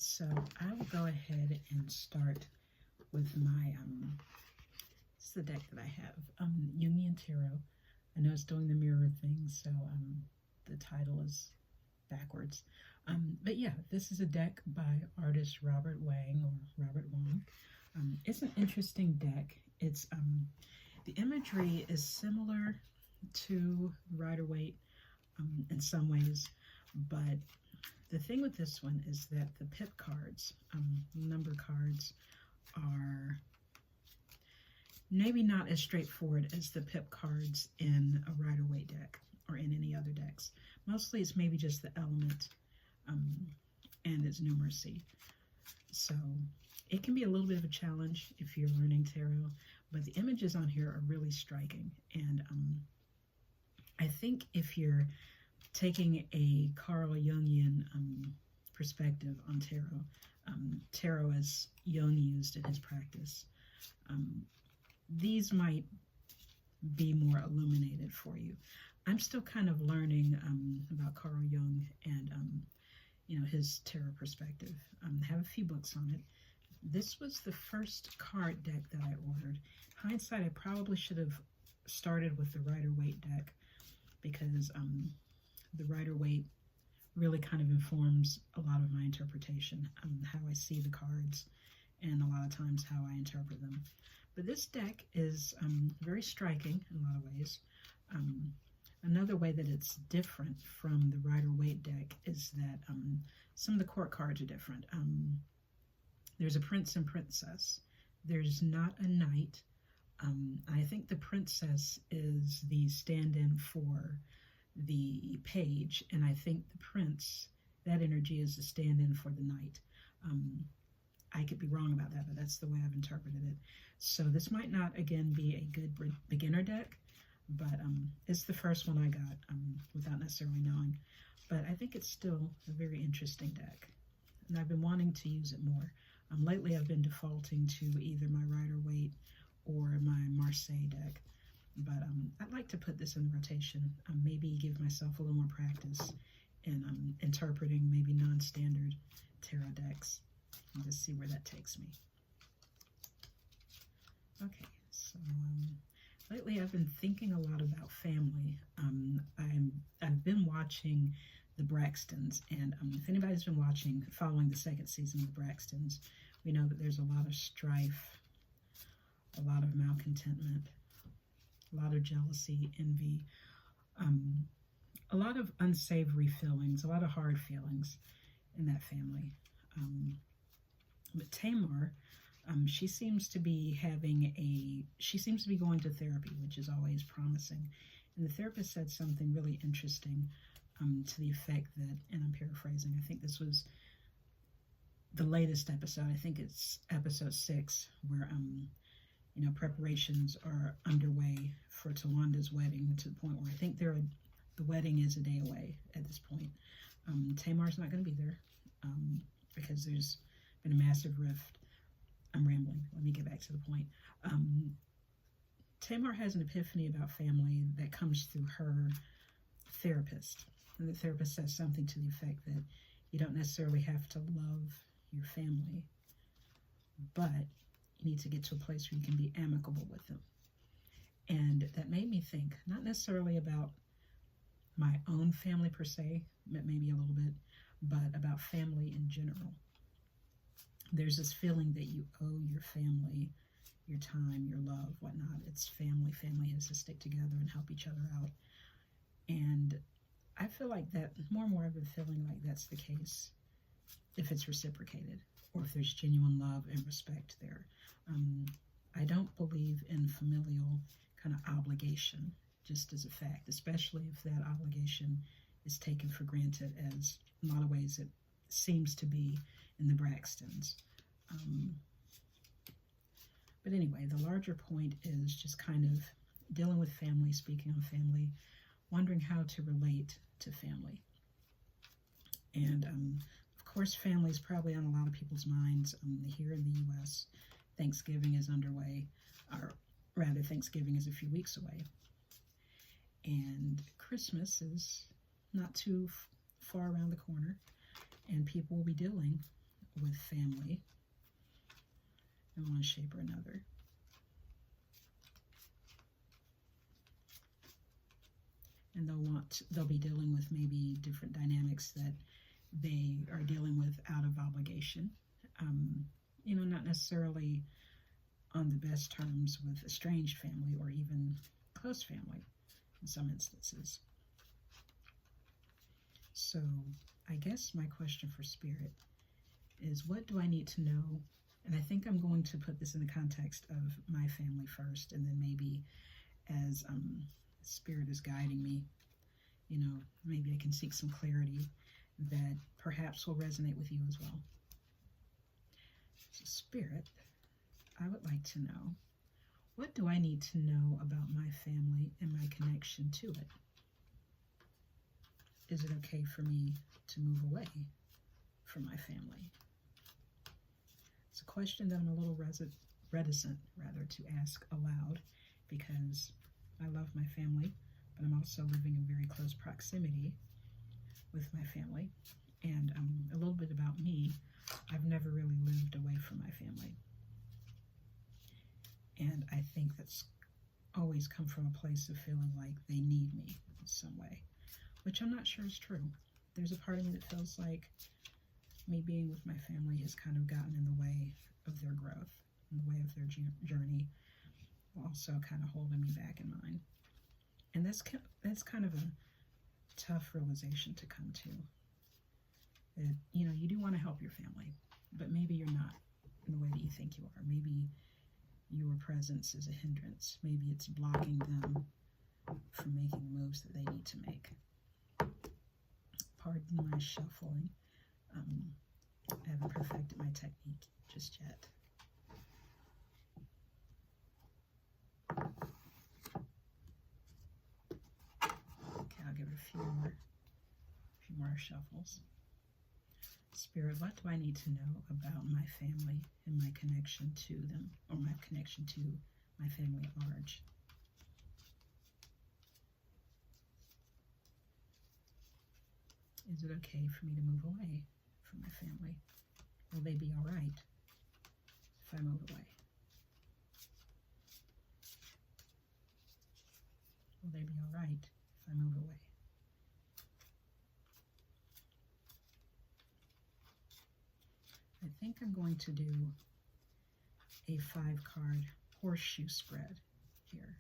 So I will go ahead and start with my, this is the deck that I have, Jungian Tarot. I know it's doing the mirror thing, so the title is backwards. But yeah, this is a deck by artist Robert Wang, or Robert Wong. It's an interesting deck. It's, the imagery is similar to Rider-Waite in some ways, but the thing with this one is that the pip cards, number cards, are maybe not as straightforward as the pip cards in a Rider-Waite deck or in any other decks. Mostly it's maybe just the element and its numeracy. So it can be a little bit of a challenge if you're learning tarot, but the images on here are really striking. And I think if you're taking a Carl Jungian perspective on tarot as Jung used in his practice, these might be more illuminated for you. I'm still kind of learning about Carl Jung and you know, his tarot perspective. I have a few books on it. This was the first card deck that I ordered. Hindsight, I probably should have started with the Rider-Waite deck, because the Rider-Waite really kind of informs a lot of my interpretation, how I see the cards, and a lot of times how I interpret them. But this deck is very striking in a lot of ways. Another way that it's different from the Rider-Waite deck is that some of the court cards are different. There's a prince and princess. There's not a knight. I think the princess is the stand-in for the page, and I think the prince, that energy, is the stand-in for the knight. I could be wrong about that, but that's the way I've interpreted it. So this might not, again, be a good beginner deck, but it's the first one I got without necessarily knowing. But I think it's still a very interesting deck, and I've been wanting to use it more. Lately I've been defaulting to either my Rider-Waite or my Marseille deck, but I'd like to put this in rotation, maybe give myself a little more practice in interpreting maybe non-standard tarot decks, and just see where that takes me. Okay, so lately I've been thinking a lot about family. I've been watching the Braxtons, and if anybody's been following the second season of the Braxtons, we know that there's a lot of strife, a lot of malcontentment, a lot of jealousy, envy, a lot of unsavory feelings, a lot of hard feelings in that family. But Tamar, she seems to be going to therapy, which is always promising. And the therapist said something really interesting to the effect that, and I'm paraphrasing, I think this was the latest episode, I think it's episode 6, where you know, preparations are underway for Tawanda's wedding, to the point where I think the wedding is a day away at this point. Tamar's not going to be there because there's been a massive rift. I'm rambling. Let me get back to the point. Tamar has an epiphany about family that comes through her therapist. And the therapist says something to the effect that you don't necessarily have to love your family, but you need to get to a place where you can be amicable with them. And that made me think, not necessarily about my own family per se, maybe a little bit, but about family in general. There's this feeling that you owe your family your time, your love, whatnot. It's family. Family has to stick together and help each other out. And I feel like that, more and more I've been feeling like that's the case if it's reciprocated, or if there's genuine love and respect there. I don't believe in familial kind of obligation, just as a fact, especially if that obligation is taken for granted, as in a lot of ways it seems to be in the Braxtons. But anyway, the larger point is just kind of dealing with family, speaking on family, wondering how to relate to family. And of course, family is probably on a lot of people's minds. Here in the U.S., Thanksgiving is underway, or rather, Thanksgiving is a few weeks away. And Christmas is not too far around the corner, and people will be dealing with family in one shape or another. And they'll be dealing with maybe different dynamics that they are dealing with out of obligation. Not necessarily on the best terms with estranged family or even close family in some instances. So I guess my question for Spirit is, what do I need to know? And I think I'm going to put this in the context of my family first, and then maybe as Spirit is guiding me, maybe I can seek some clarity that perhaps will resonate with you as well. So Spirit, I would like to know, what do I need to know about my family and my connection to it? Is it okay for me to move away from my family? It's a question that I'm a little reticent to ask aloud, because I love my family, but I'm also living in very close proximity with my family. And a little bit about me, I've never really lived away from my family. And I think that's always come from a place of feeling like they need me in some way, which I'm not sure is true. There's a part of me that feels like me being with my family has kind of gotten in the way of their growth, in the way of their journey, also kind of holding me back in mine. And that's kind of a tough realization to come to. That, you do want to help your family, but maybe you're not in the way that you think you are. Maybe your presence is a hindrance. Maybe it's blocking them from making the moves that they need to make. Pardon my shuffling. I haven't perfected my technique just yet. Okay, I'll give it a few more shuffles. Spirit, what do I need to know about my family and my connection to them, or my connection to my family at large? Is it okay for me to move away from my family? Will they be all right if I move away? Will they be all right if I move away? I think I'm going to do a 5-card horseshoe spread here.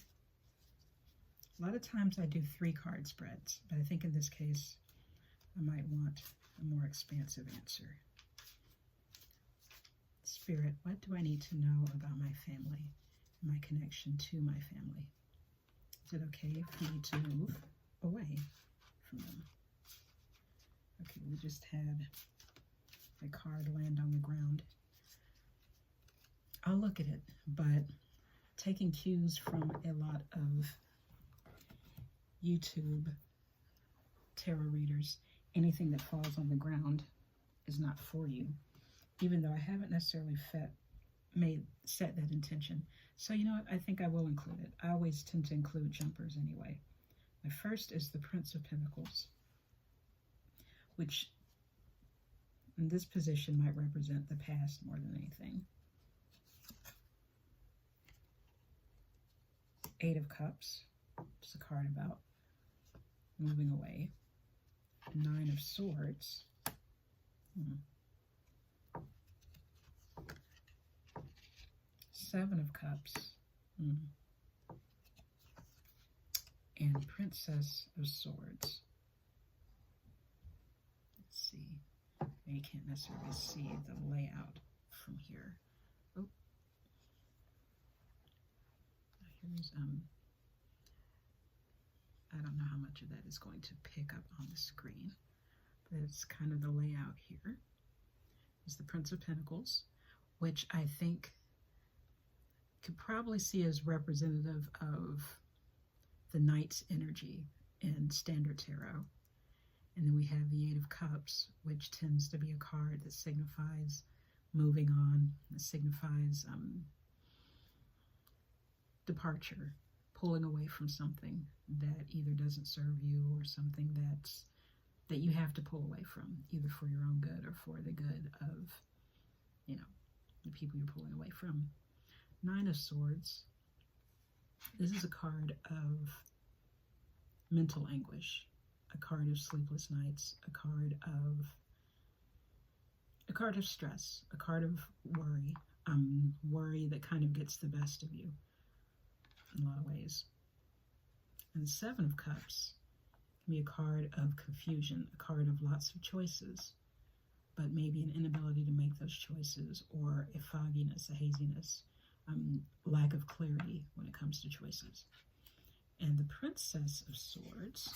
A lot of times I do 3-card spreads, but I think in this case I might want a more expansive answer. Spirit, what do I need to know about my family and my connection to my family? Is it okay for me to move away from them? Okay, we just had a card land on the ground. I'll look at it, but taking cues from a lot of YouTube tarot readers, anything that falls on the ground is not for you, even though I haven't necessarily set that intention. So you know what, I think I will include it. I always tend to include jumpers anyway. My first is the Prince of Pentacles, which in this position might represent the past more than anything. 8 of Cups, just a card about moving away. 9 of Swords. 7 of Cups. And Princess of Swords. Let's see. You can't necessarily see the layout from here. Oh. Here's, I don't know how much of that is going to pick up on the screen, but it's kind of the layout here. Is the Prince of Pentacles, which I think could probably see as representative of the Knight's energy in Standard Tarot. And then we have the 8 of Cups, which tends to be a card that signifies moving on, that signifies departure, pulling away from something that either doesn't serve you or something that you have to pull away from, either for your own good or for the good of you know, the people you're pulling away from. Nine of Swords. This is a card of mental anguish, a card of sleepless nights, a card of stress, a card of worry, worry that kind of gets the best of you in a lot of ways. And the Seven of Cups can be a card of confusion, a card of lots of choices, but maybe an inability to make those choices, or a fogginess, a haziness, lack of clarity when it comes to choices. And the Princess of Swords,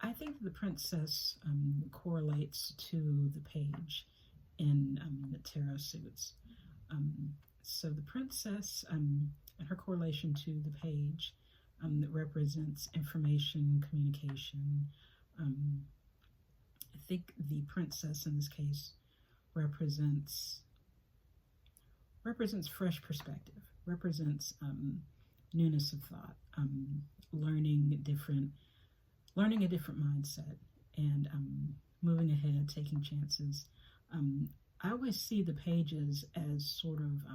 I think the Princess correlates to the Page in the tarot suits. So the Princess and her correlation to the Page that represents information, communication. I think the Princess in this case represents fresh perspective, represents newness of thought, learning a different mindset, and moving ahead, taking chances. I always see the Pages as sort of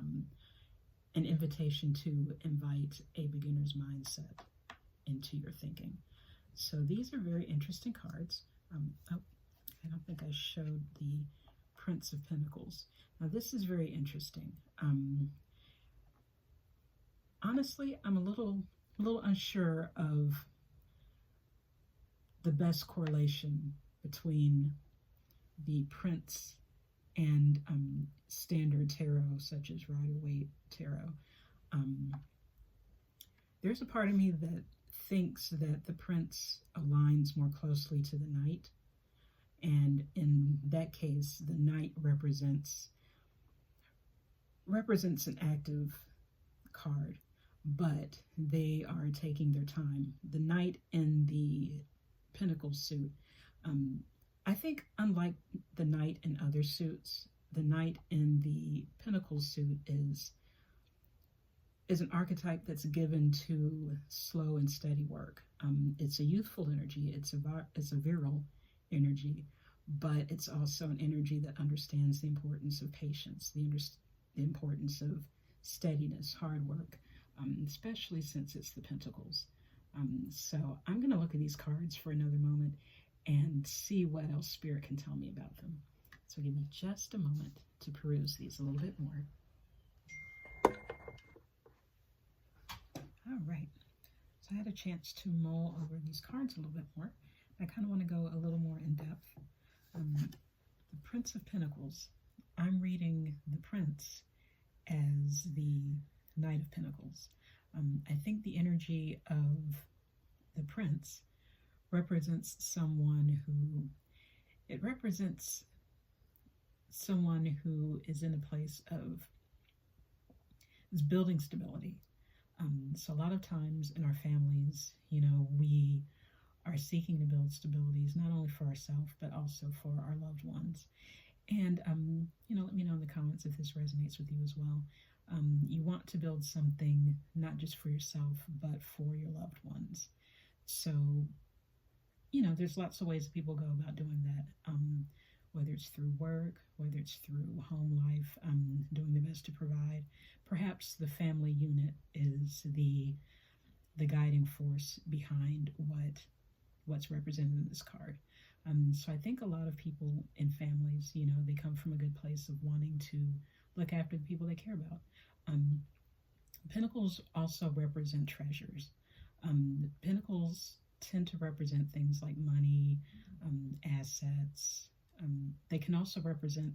an invitation to invite a beginner's mindset into your thinking. So these are very interesting cards. I don't think I showed the Prince of Pentacles. Now this is very interesting. Honestly, I'm a little unsure of the best correlation between the Prince and standard tarot, such as Rider-Waite tarot. There's a part of me that thinks that the Prince aligns more closely to the Knight, and in that case, the Knight represents an active card, but they are taking their time. The Knight in the Pentacles suit, I think unlike the Knight in other suits, the Knight in the Pentacles suit is an archetype that's given to slow and steady work. It's a youthful energy, it's a virile energy, but it's also an energy that understands the importance of patience, the importance of steadiness, hard work, especially since it's the Pentacles. So I'm going to look at these cards for another moment and see what else Spirit can tell me about them. So give me just a moment to peruse these a little bit more. All right, so I had a chance to mull over these cards a little bit more. I kind of want to go a little more in depth. The Prince of Pentacles, I'm reading the Prince as the Knight of Pentacles. I think the energy of the Prince represents someone who is in a place of is building stability. So a lot of times in our families, we are seeking to build stabilities, not only for ourselves, but also for our loved ones. And, let me know in the comments if this resonates with you as well. You want to build something not just for yourself, but for your loved ones. So, there's lots of ways that people go about doing that, whether it's through work, whether it's through home life, doing the best to provide. Perhaps the family unit is the guiding force behind what's represented in this card. So I think a lot of people in families, they come from a good place of wanting to look after the people they care about. Pentacles also represent treasures. Pentacles tend to represent things like money, assets. They can also represent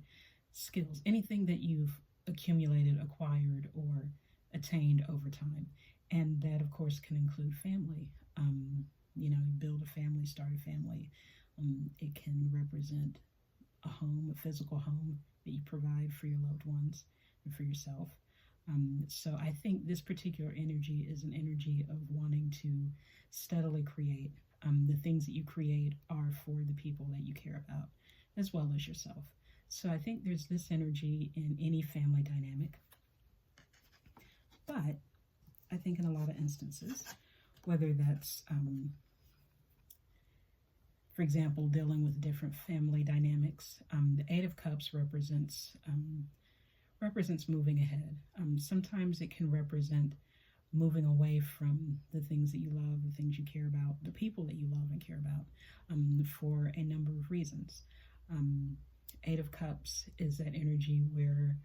skills, anything that you've accumulated, acquired, or attained over time. And that, of course, can include family. You build a family, start a family. It can represent a home, a physical home that you provide for your loved ones and for yourself. So I think this particular energy is an energy of wanting to steadily create. The things that you create are for the people that you care about, as well as yourself. So I think there's this energy in any family dynamic. But I think in a lot of instances, whether that's, for for example, dealing with different family dynamics. The Eight of Cups represents moving ahead. Sometimes it can represent moving away from the things that you love, the things you care about, the people that you love and care about, for a number of reasons. Eight of Cups is that energy where,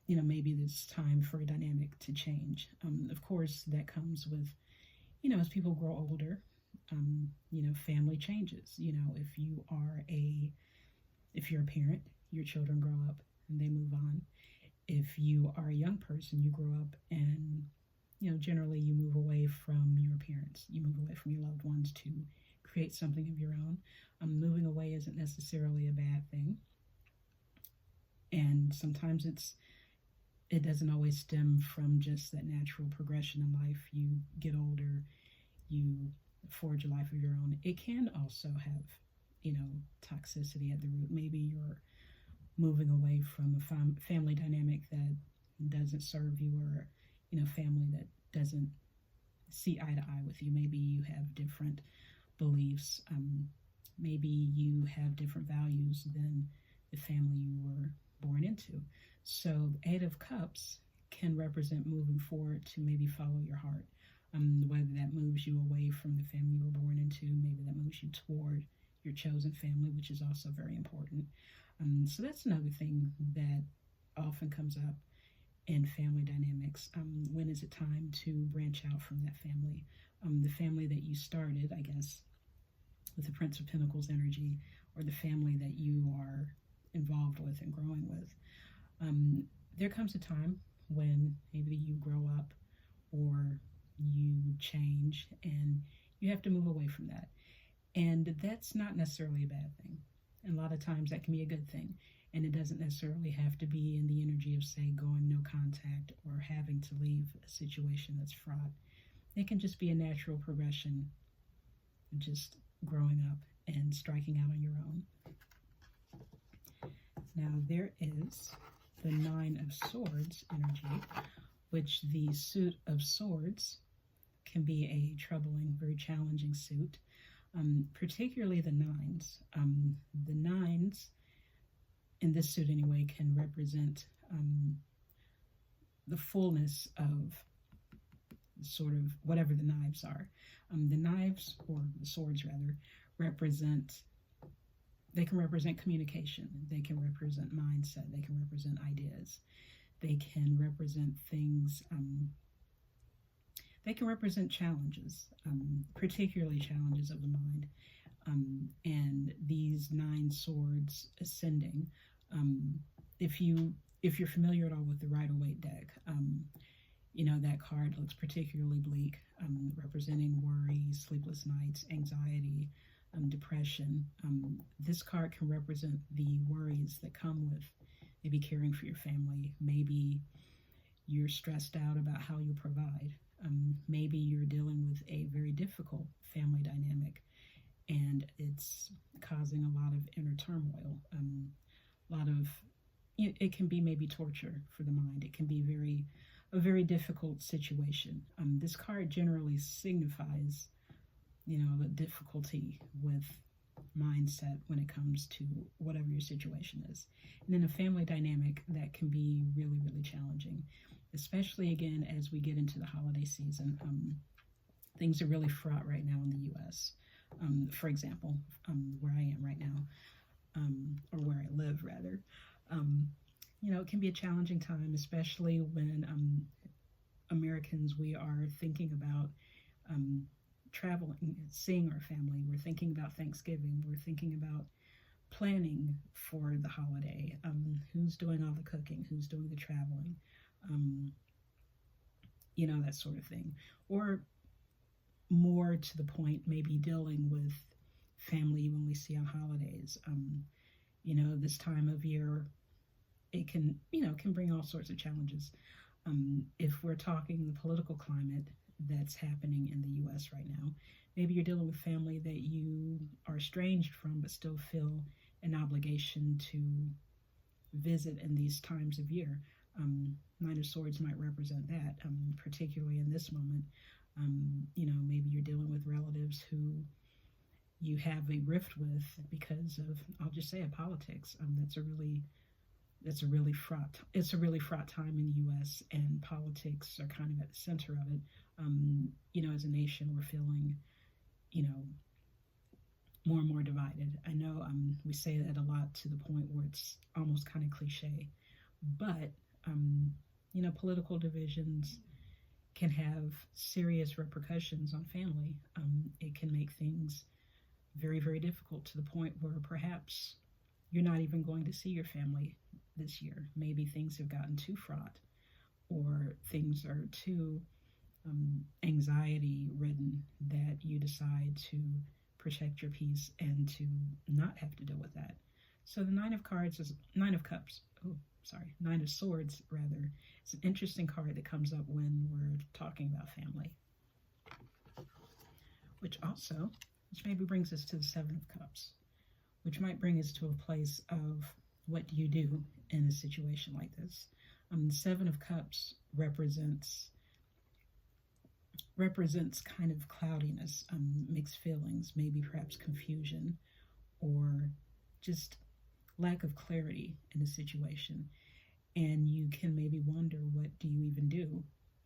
maybe it's time for a dynamic to change. Of course, that comes with, as people grow older, family changes. If you're a parent, your children grow up and they move on. If you are a young person, you grow up and, generally you move away from your parents. You move away from your loved ones to create something of your own. Moving away isn't necessarily a bad thing. And sometimes it doesn't always stem from just that natural progression in life. You get older, you forge a life of your own. It can also have, toxicity at the root. Maybe you're moving away from a family dynamic that doesn't serve you, or family that doesn't see eye to eye with you. Maybe you have different beliefs. Maybe you have different values than the family you were born into. So the Eight of Cups can represent moving forward to maybe follow your heart. Whether that moves you away from the family you were born into, maybe that moves you toward your chosen family, which is also very important. So that's another thing that often comes up in family dynamics. When is it time to branch out from that family? The family that you started, I guess, with the Prince of Pentacles energy, or the family that you are involved with and growing with. There comes a time when maybe you grow up or you change and you have to move away from that. And that's not necessarily a bad thing. And a lot of times that can be a good thing. And it doesn't necessarily have to be in the energy of, say, going no contact or having to leave a situation that's fraught. It can just be a natural progression, just growing up and striking out on your own. Now there is the Nine of Swords energy, which the suit of swords can be a troubling, very challenging suit. Particularly the nines. The nines, in this suit anyway, can represent the fullness of sort of whatever the knives are. The knives, or the swords rather, they can represent communication. They can represent mindset. They can represent ideas. They can represent things. They can represent challenges, particularly challenges of the mind. And these nine swords ascending, if you're familiar at all with the Rider-Waite deck, that card looks particularly bleak, representing worry, sleepless nights, anxiety, depression. This card can represent the worries that come with maybe caring for your family. Maybe you're stressed out about how you'll provide. Maybe you're dealing with a very difficult family dynamic and it's causing a lot of inner turmoil. It can be maybe torture for the mind. It can be a very difficult situation. This card generally signifies, the difficulty with mindset when it comes to whatever your situation is. And in a family dynamic, that can be really, really challenging, especially again as we get into the holiday season. Things are really fraught right now in the U.S. For example, where I am right now, or where I live rather, it can be a challenging time, especially when Americans, we are thinking about traveling, seeing our family. We're thinking about Thanksgiving. We're thinking about planning for the holiday. Who's doing all the cooking? Who's doing the traveling? That sort of thing. Or more to the point, maybe dealing with family you only see on holidays. This time of year, it can bring all sorts of challenges. If we're talking the political climate that's happening in the U.S. right now, maybe you're dealing with family that you are estranged from, but still feel an obligation to visit in these times of year. Nine of Swords might represent that, particularly in this moment. Maybe you're dealing with relatives who you have a rift with because of, I'll just say, politics. That's a really fraught. It's a really fraught time in the U.S. and politics are kind of at the center of it. As a nation, we're feeling, more and more divided. I know we say that a lot to the point where it's almost kind of cliche, but political divisions can have serious repercussions on family. It can make things very, very difficult to the point where perhaps you're not even going to see your family this year. Maybe things have gotten too fraught, or things are too anxiety ridden that you decide to protect your peace and to not have to deal with that. So the Nine of Swords rather. It's an interesting card that comes up when we're talking about family. Which maybe brings us to the Seven of Cups, which might bring us to a place of what do you do in a situation like this. The Seven of Cups represents kind of cloudiness, mixed feelings, maybe perhaps confusion, or just lack of clarity in a situation. And you can maybe wonder, what do you even do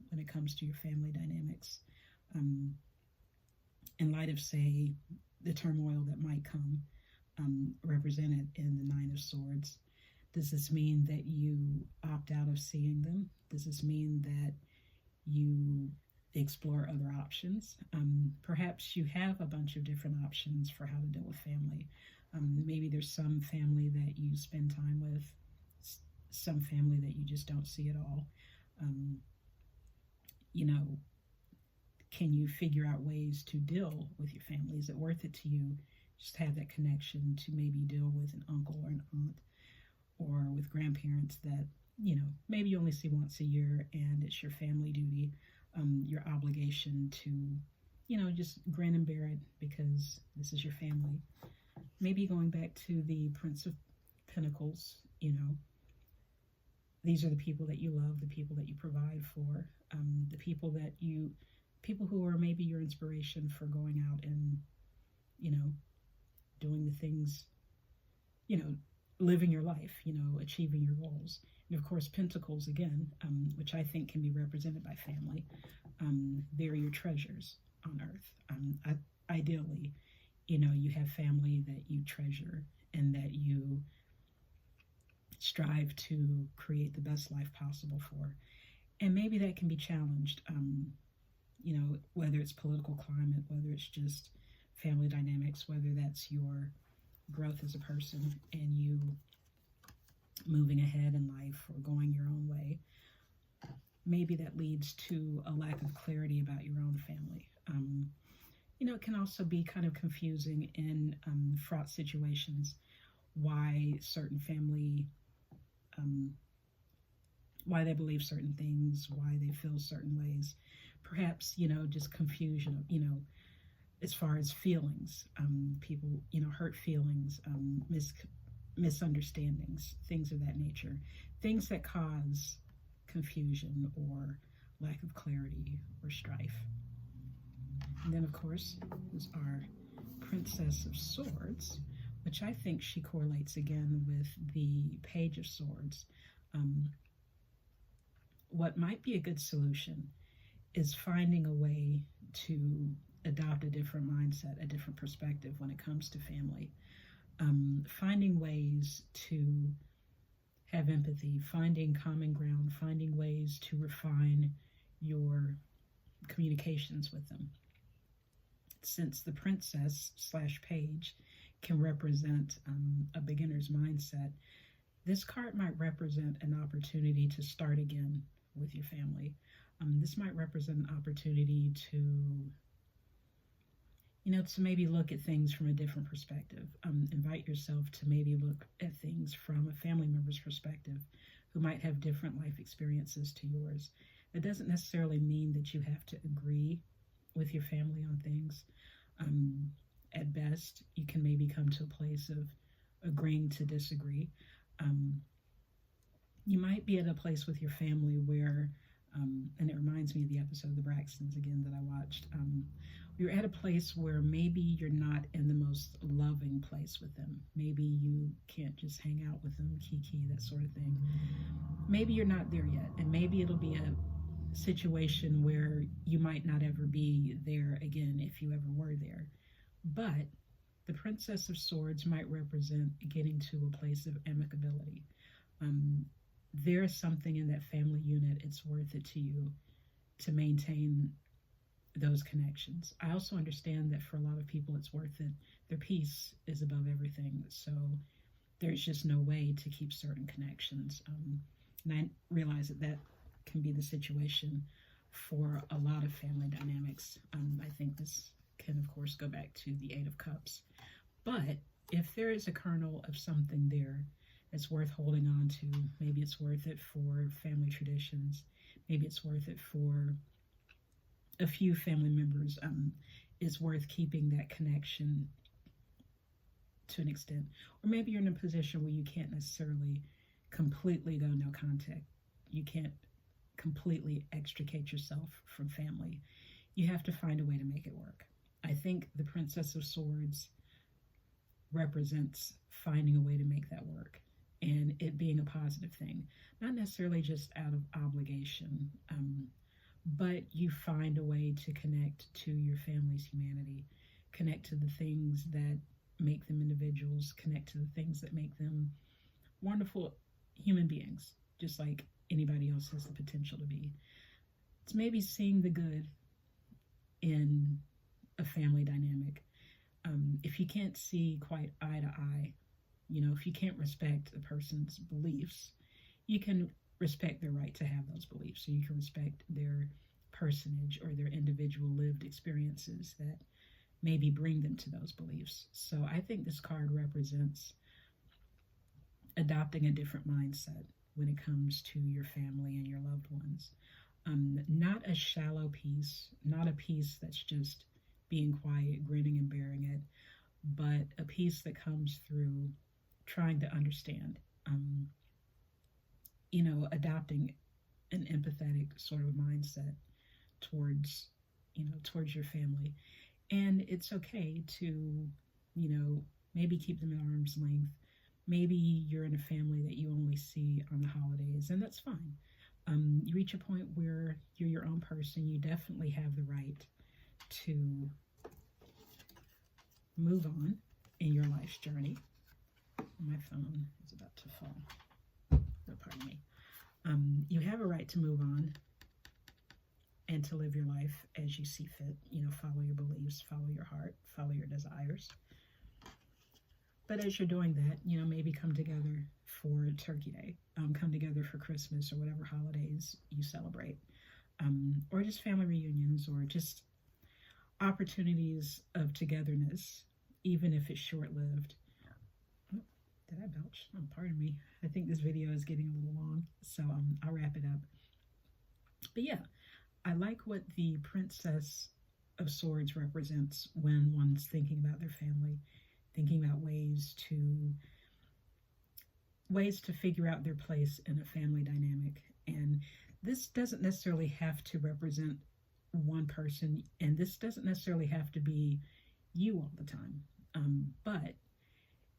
when it comes to your family dynamics? In light of, say, the turmoil that might come, represented in the Nine of Swords. Does this mean that you opt out of seeing them? Does this mean that you explore other options? Perhaps you have a bunch of different options for how to deal with family. Maybe there's some family that you spend time with, some family that you just don't see at all. Can you figure out ways to deal with your family? Is it worth it to you just have that connection to maybe deal with an uncle or an aunt, or with grandparents that, maybe you only see once a year, and it's your family duty, your obligation to, just grin and bear it because this is your family. Maybe going back to the Prince of Pentacles, these are the people that you love, the people that you provide for, the people who are maybe your inspiration for going out and, doing the things, living your life, achieving your goals. And of course, Pentacles, again, which I think can be represented by family. They're your treasures on earth. Ideally, you have family that you treasure and that you strive to create the best life possible for. And maybe that can be challenged, whether it's political climate, whether it's just family dynamics, whether that's your growth as a person and you moving ahead in life or going your own way. Maybe that leads to a lack of clarity about your own family. It can also be kind of confusing in fraught situations why certain family, why they believe certain things, why they feel certain ways. Perhaps, just confusion, as far as feelings, people, hurt feelings, misunderstandings, things of that nature, things that cause confusion or lack of clarity or strife. And then, of course, is our Princess of Swords, which I think she correlates again with the Page of Swords. What might be a good solution is finding a way to adopt a different mindset, a different perspective when it comes to family. Finding ways to have empathy, finding common ground, finding ways to refine your communications with them. Since the Princess/Page can represent a beginner's mindset, this card might represent an opportunity to start again with your family. This might represent an opportunity to maybe look at things from a different perspective. Invite yourself to maybe look at things from a family member's perspective who might have different life experiences to yours. It doesn't necessarily mean that you have to agree with your family on things. At best, you can maybe come to a place of agreeing to disagree. You might be at a place with your family where And it reminds me of the episode of The Braxtons again that I watched. You're at a place where maybe you're not in the most loving place with them. Maybe you can't just hang out with them, kiki, that sort of thing. Maybe you're not there yet, and maybe it'll be a situation where you might not ever be there again if you ever were there. But the Princess of Swords might represent getting to a place of amicability. There is something in that family unit, it's worth it to you to maintain those connections. I also understand that for a lot of people it's worth it. Their peace is above everything, so there's just no way to keep certain connections. And I realize that that can be the situation for a lot of family dynamics. I think this can, of course, go back to the Eight of Cups. But if there is a kernel of something there it's worth holding on to, maybe it's worth it for family traditions, maybe it's worth it for a few family members, it's worth keeping that connection to an extent. Or maybe you're in a position where you can't necessarily completely go no contact. You can't completely extricate yourself from family. You have to find a way to make it work. I think the Princess of Swords represents finding a way to make that work and it being a positive thing, not necessarily just out of obligation, but you find a way to connect to your family's humanity, connect to the things that make them individuals, connect to the things that make them wonderful human beings, just like anybody else has the potential to be. It's maybe seeing the good in a family dynamic. If you can't see quite eye to eye, if you can't respect a person's beliefs, you can respect their right to have those beliefs. So you can respect their personage or their individual lived experiences that maybe bring them to those beliefs. So I think this card represents adopting a different mindset when it comes to your family and your loved ones. Not a shallow peace, not a peace that's just being quiet, grinning and bearing it, but a peace that comes through trying to understand, adopting an empathetic sort of mindset towards your family. And it's okay to, maybe keep them at arm's length. Maybe you're in a family that you only see on the holidays, and that's fine. You reach a point where you're your own person. You definitely have the right to move on in your life's journey. My phone is about to fall. Oh, pardon me. You have a right to move on and to live your life as you see fit. Follow your beliefs, follow your heart, follow your desires. But as you're doing that, maybe come together for Turkey Day, come together for Christmas or whatever holidays you celebrate, or just family reunions or just opportunities of togetherness, even if it's short-lived. Oh, did I belch? Oh, pardon me. I think this video is getting a little long, so I'll wrap it up. But yeah, I like what the Princess of Swords represents when one's thinking about their family, thinking about ways to figure out their place in a family dynamic. And this doesn't necessarily have to represent one person, and this doesn't necessarily have to be you all the time, but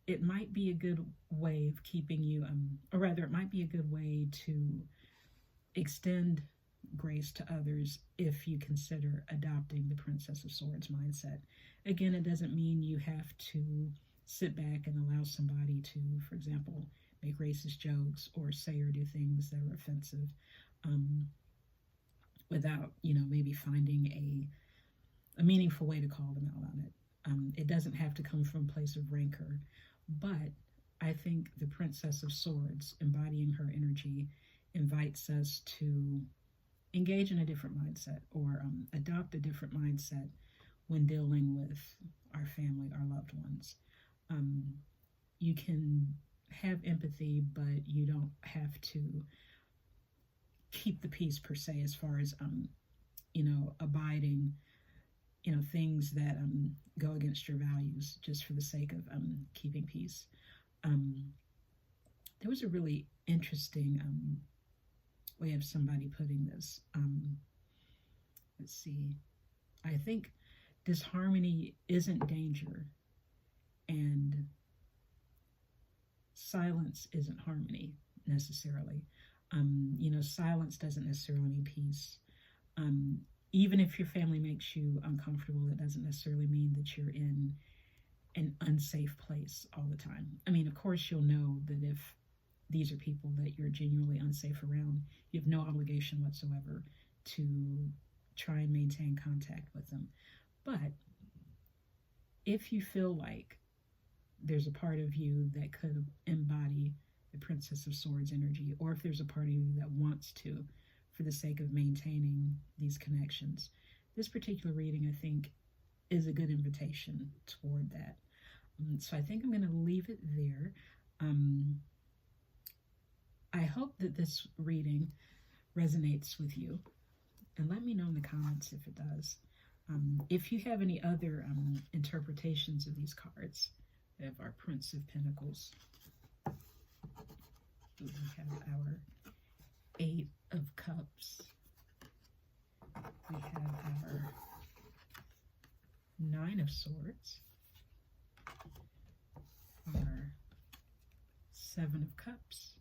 it might be a good way of keeping you, or rather it might be a good way to extend grace to others if you consider adopting the Princess of Swords mindset. Again, it doesn't mean you have to sit back and allow somebody to, for example, make racist jokes or say or do things that are offensive, without, maybe finding a meaningful way to call them out on it. It doesn't have to come from a place of rancor, but I think the Princess of Swords, embodying her energy, invites us to engage in a different mindset or adopt a different mindset when dealing with our family, our loved ones. You can have empathy, but you don't have to keep the peace per se, as far as abiding things that go against your values just for the sake of keeping peace. There was a really interesting way of somebody putting this. Let's see. I think disharmony isn't danger, and silence isn't harmony necessarily. Silence doesn't necessarily mean peace. Even if your family makes you uncomfortable, it doesn't necessarily mean that you're in an unsafe place all the time. I mean, of course, you'll know that if these are people that you're genuinely unsafe around, you have no obligation whatsoever to try and maintain contact with them. But if you feel like there's a part of you that could embody the Princess of Swords energy, or if there's a part of you that wants to, for the sake of maintaining these connections, this particular reading, I think, is a good invitation toward that. So I think I'm going to leave it there. I hope that this reading resonates with you, and let me know in the comments if it does. If you have any other interpretations of these cards, we have our Prince of Pentacles. We have our Eight of Cups. We have our Nine of Swords. Our Seven of Cups.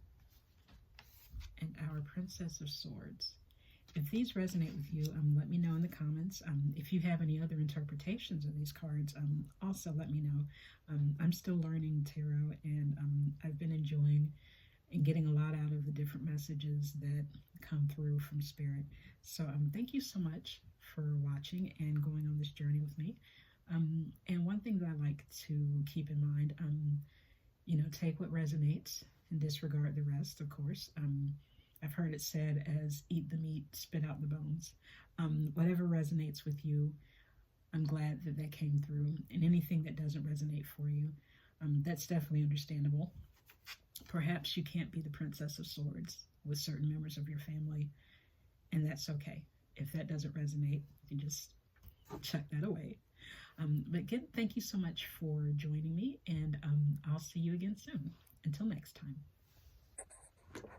And our Princess of Swords. If these resonate with you, let me know in the comments. If you have any other interpretations of these cards, also let me know. I'm still learning tarot, and I've been enjoying and getting a lot out of the different messages that come through from Spirit. So thank you so much for watching and going on this journey with me. And one thing that I like to keep in mind, take what resonates and disregard the rest, of course. I've heard it said as eat the meat, spit out the bones. Whatever resonates with you, I'm glad that that came through. And anything that doesn't resonate for you, that's definitely understandable. Perhaps you can't be the Princess of Swords with certain members of your family, and that's okay. If that doesn't resonate, you just chuck that away. But again, thank you so much for joining me, and I'll see you again soon. Until next time.